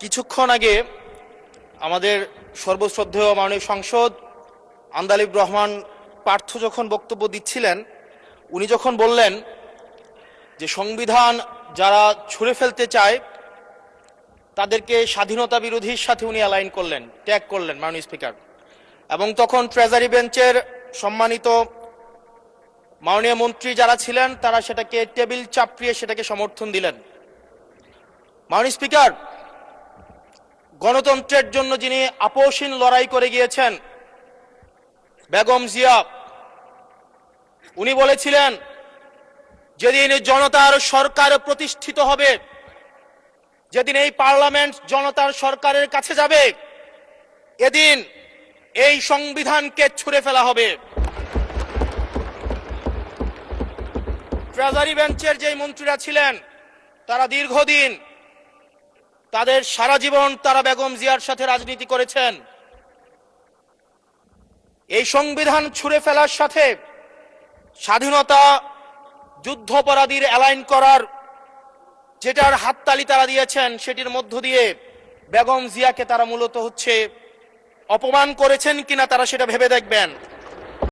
কিছুক্ষণ আগে আমাদের সর্বশ্রদ্ধেয় মাননীয় সংসদ আন্দালিব রহমান পার্থ যখন বক্তব্য দিচ্ছিলেন, উনি যখন বললেন যে সংবিধান যারা ছুঁড়ে ফেলতে চায় তাদেরকে স্বাধীনতা বিরোধীর সাথে উনি অ্যালাইন করলেন, ট্যাগ করলেন মাননীয় স্পিকার। এবং তখন ট্রেজারি বেঞ্চের সম্মানিত মাননীয় মন্ত্রী যারা ছিলেন তারা সেটাকে টেবিল চাপড়িয়ে সেটাকে সমর্থন দিলেন। মাননীয় স্পিকার, গণতন্ত্রের জন্য যিনি আপোষহীন লড়াই করে গিয়েছেন বেগম জিয়া, উনি বলেছিলেন যেদিন জনতার সরকার প্রতিষ্ঠিত হবে, যেদিন এই পার্লামেন্ট জনতার সরকারের কাছে যাবে, এদিন এই সংবিধানকে ছুঁড়ে ফেলা হবে। ট্রেজারি বেঞ্চের যে মন্ত্রীরা ছিলেন তারা দীর্ঘদিন, তাদের সারা জীবন তারা বেগম জিয়ার সাথে রাজনীতি করেছেন। এই সংবিধান ছুঁড়ে ফেলার সাথে স্বাধীনতা যুদ্ধাপরাধীর অ্যালাইন করার যেটার হাততালি তারা দিয়েছেন, সেটির মধ্য দিয়ে বেগম জিয়াকে তারা মূলত অপমান করেছেন কিনা তারা সেটা ভেবে দেখবেন।